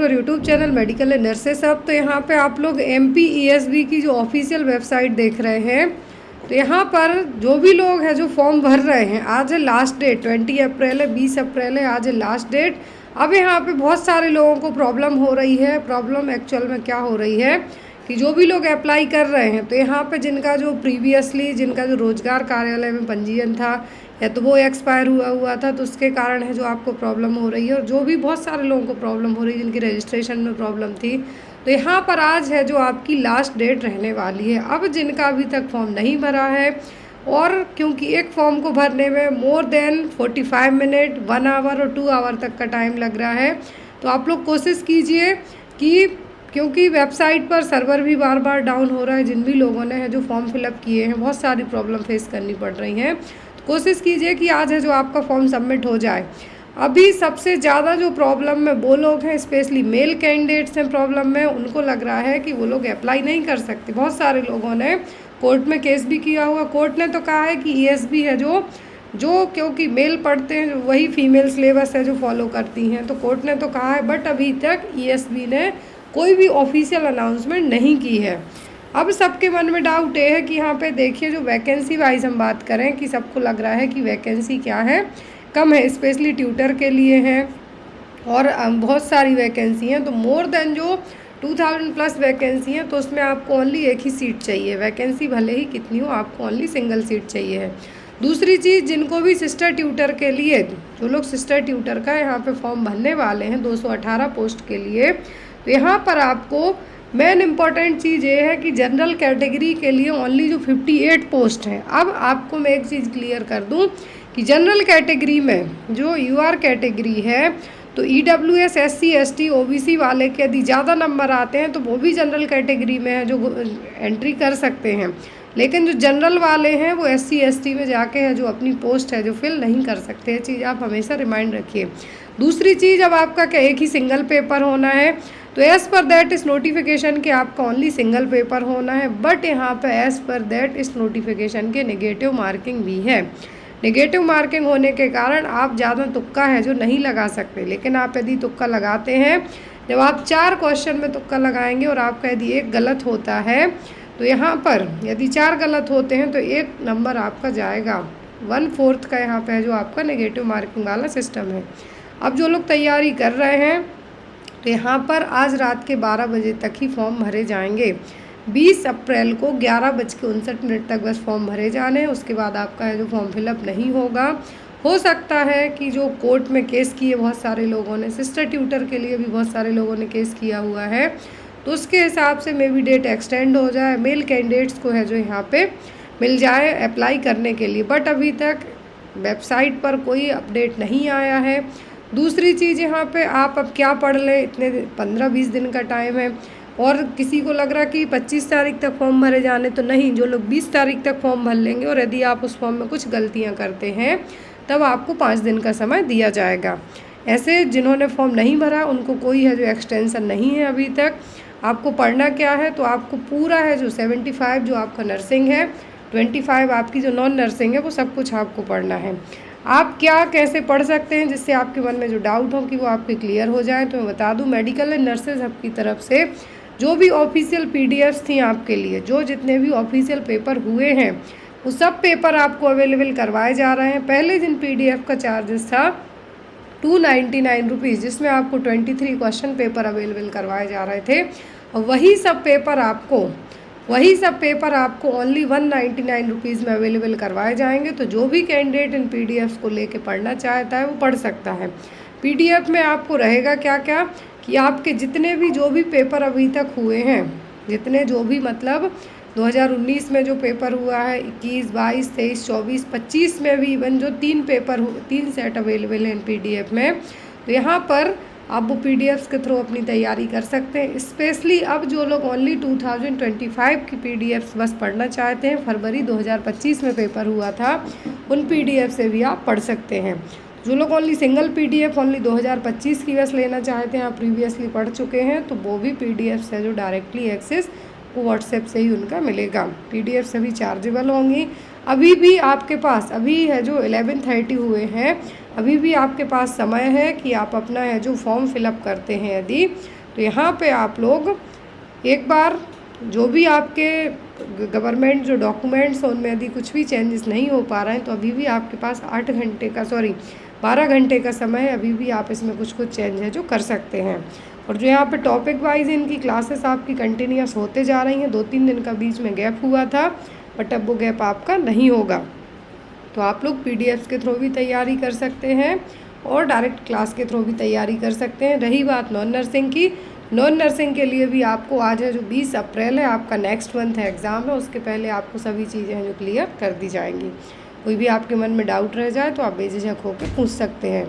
और YouTube channel medical and nurses अब तो यहाँ पे आप लोग MPESB की जो ऑफिशियल वेबसाइट देख रहे हैं। तो यहाँ पर जो भी लोग हैं जो फॉर्म भर रहे हैं, आज है लास्ट डेट, 20 अप्रैल है, 20 अप्रैल है, आज है लास्ट डेट। अब यहाँ पे बहुत सारे लोगों को प्रॉब्लम हो रही है। प्रॉब्लम एक्चुअल में क्या हो रही है कि जो भी लोग अप्लाई कर रहे हैं, तो यहाँ पे जिनका जो प्रीवियसली जिनका जो रोजगार कार्यालय में पंजीयन था या तो वो एक्सपायर हुआ था, तो उसके कारण है जो आपको प्रॉब्लम हो रही है। और जो भी बहुत सारे लोगों को प्रॉब्लम हो रही है जिनकी रजिस्ट्रेशन में प्रॉब्लम थी, तो यहाँ पर आज है जो आपकी लास्ट डेट रहने वाली है। अब जिनका अभी तक फॉर्म नहीं भरा है, और क्योंकि एक फॉर्म को भरने में मोर देन 45 मिनट, 1 आवर और 2 आवर तक का टाइम लग रहा है, तो आप लोग कोशिश कीजिए कि, क्योंकि वेबसाइट पर सर्वर भी बार बार डाउन हो रहा है, जिन भी लोगों ने है जो फॉर्म फिलअप किए हैं बहुत सारी प्रॉब्लम फेस करनी पड़ रही हैं, तो कोशिश कीजिए कि आज है जो आपका फॉर्म सबमिट हो जाए। अभी सबसे ज़्यादा जो प्रॉब्लम में वो लोग हैं, स्पेशली मेल कैंडिडेट्स हैं प्रॉब्लम में, उनको लग रहा है कि वो लोग अप्लाई नहीं कर सकते। बहुत सारे लोगों ने कोर्ट में केस भी किया हुआ। कोर्ट ने तो कहा है कि ESB है जो क्योंकि मेल पढ़ते हैं वही फीमेल सिलेबस है जो फॉलो करती हैं, तो कोर्ट ने तो कहा है, बट अभी तक ESB ने कोई भी ऑफिशियल अनाउंसमेंट नहीं की है। अब सबके मन में डाउट ये है कि यहाँ पे देखिए जो वैकेंसी वाइज हम बात करें कि सबको लग रहा है कि वैकेंसी क्या है, कम है, स्पेशली ट्यूटर के लिए हैं, और बहुत सारी वैकेंसी हैं। तो मोर देन जो 2000 प्लस वैकेंसी है, तो उसमें आपको ओनली एक ही सीट चाहिए। वैकेंसी भले ही कितनी हो, आपको ओनली सिंगल सीट चाहिए है। दूसरी चीज़, जिनको भी सिस्टर ट्यूटर के लिए, जो लोग सिस्टर ट्यूटर का यहाँ पे फॉर्म भरने वाले हैं 218 पोस्ट के लिए, तो यहाँ पर आपको मेन इम्पॉर्टेंट चीज़ ये है कि जनरल कैटेगरी के लिए ओनली जो 58 पोस्ट हैं। अब आपको मैं एक चीज़ क्लियर कर दूं कि जनरल कैटेगरी में जो UR कैटेगरी है, तो EWS SC ST OBC वाले के यदि ज़्यादा नंबर आते हैं तो वो भी जनरल कैटेगरी में है जो एंट्री कर सकते हैं, लेकिन जो जनरल वाले हैं वो SC ST में जाके है जो अपनी पोस्ट है जो फिल नहीं कर सकते। ये चीज़ आप हमेशा रिमाइंड रखिए। दूसरी चीज़, अब आपका क्या एक ही सिंगल पेपर होना है, तो एज़ पर दैट इस नोटिफिकेशन के आपका ओनली सिंगल पेपर होना है, बट यहाँ पे एज़ पर दैट इस नोटिफिकेशन के नेगेटिव मार्किंग भी है। नेगेटिव मार्किंग होने के कारण आप ज़्यादा तुक्का है जो नहीं लगा सकते, लेकिन आप यदि तुक्का लगाते हैं, जब आप 4 क्वेश्चन में तुक्का लगाएंगे और आपका यदि एक गलत होता है, तो यहाँ पर यदि 4 गलत होते हैं तो 1 नंबर आपका जाएगा। 1/4 का यहाँ पे है जो आपका नेगेटिव मार्किंग वाला सिस्टम है। अब जो लोग तैयारी कर रहे हैं, तो यहाँ पर आज रात के 12 बजे तक ही फॉर्म भरे जाएंगे। 20 अप्रैल को 11:59 तक बस फॉर्म भरे जाने हैं। उसके बाद आपका है जो फॉर्म फिलअप नहीं होगा। हो सकता है कि जो कोर्ट में केस किए बहुत सारे लोगों ने, सिस्टर ट्यूटर के लिए भी बहुत सारे लोगों ने केस किया हुआ है, तो उसके हिसाब से मे बी डेट एक्सटेंड हो जाए, मेल कैंडिडेट्स को है जो यहाँ पे मिल जाए अप्लाई करने के लिए, बट अभी तक वेबसाइट पर कोई अपडेट नहीं आया है। दूसरी चीज़, यहाँ पे आप अब क्या पढ़ लें, इतने 15-20 दिन का टाइम है, और किसी को लग रहा कि 25 तारीख तक फॉर्म भरे जाने, तो नहीं, जो लोग 20 तारीख तक फॉर्म भर लेंगे और यदि आप उस फॉर्म में कुछ गलतियाँ करते हैं तब आपको 5 दिन का समय दिया जाएगा। ऐसे जिन्होंने फॉर्म नहीं भरा उनको कोई है जो एक्सटेंशन नहीं है अभी तक। आपको पढ़ना क्या है, तो आपको पूरा है जो 75 जो आपका नर्सिंग है, 25 आपकी जो नॉन नर्सिंग है, वो सब कुछ आपको पढ़ना है। आप क्या कैसे पढ़ सकते हैं जिससे आपके मन में जो डाउट हो कि वो आपके क्लियर हो जाए, तो मैं बता दूं, मेडिकल एंड नर्सेज हब की तरफ से जो भी ऑफिशियल PDFs थी आपके लिए, जो जितने भी ऑफिशियल पेपर हुए हैं, वो सब पेपर आपको अवेलेबल करवाए जा रहे हैं। पहले दिन PDF का चार्जेस था 299 रुपीज़, जिसमें आपको 23 क्वेश्चन पेपर अवेलेबल करवाए जा रहे थे, और वही सब पेपर आपको ओनली 199 रुपीज़ में अवेलेबल करवाए जाएंगे। तो जो भी कैंडिडेट इन PDFs को लेके पढ़ना चाहता है वो पढ़ सकता है। PDF में आपको रहेगा क्या क्या कि आपके जितने भी जो भी पेपर अभी तक हुए हैं, जितने जो भी मतलब 2019 में जो पेपर हुआ है, 21, 22, 23, 24, 25 में भी इवन जो 3 सेट अवेलेबल हैं PDF में, तो यहाँ पर आप वो PDFs के थ्रू अपनी तैयारी कर सकते हैं। स्पेशली अब जो लोग ओनली 2025 की PDFs बस पढ़ना चाहते हैं, फरवरी 2025 में पेपर हुआ था, उन PDF से भी आप पढ़ सकते हैं। जो लोग ओनली सिंगल PDF ओनली 2025 की बस लेना चाहते हैं, आप प्रीवियसली पढ़ चुके हैं, तो वो भी PDFs है जो डायरेक्टली एक्सेस वो व्हाट्सएप से ही उनका मिलेगा। PDF सभी चार्जेबल होंगी। अभी भी आपके पास अभी है जो 11:30 हुए हैं, अभी भी आपके पास समय है कि आप अपना है जो फॉर्म फिलअप करते हैं यदि, तो यहाँ पे आप लोग एक बार जो भी आपके गवर्नमेंट जो डॉक्यूमेंट्स हैं उनमें यदि कुछ भी चेंजेस नहीं हो पा रहे हैं तो अभी भी आपके पास 12 घंटे का समय है, अभी भी आप इसमें कुछ चेंज है जो कर सकते हैं। और जो यहाँ पे टॉपिक वाइज इनकी क्लासेस आपकी कंटिन्यूस होते जा रही हैं, 2-3 दिन का बीच में गैप हुआ था, बट अब वो गैप आपका नहीं होगा। तो आप लोग PDFs के थ्रू भी तैयारी कर सकते हैं और डायरेक्ट क्लास के थ्रू भी तैयारी कर सकते हैं। रही बात नॉन नर्सिंग की, नॉन नर्सिंग के लिए भी आपको आज है जो 20 अप्रैल है आपका नेक्स्ट मंथ है एग्ज़ाम है, उसके पहले आपको सभी चीज़ें हैं जो क्लियर कर दी जाएंगी। कोई भी आपके मन में डाउट रह जाए तो आप बेझिझक होकर पूछ सकते हैं।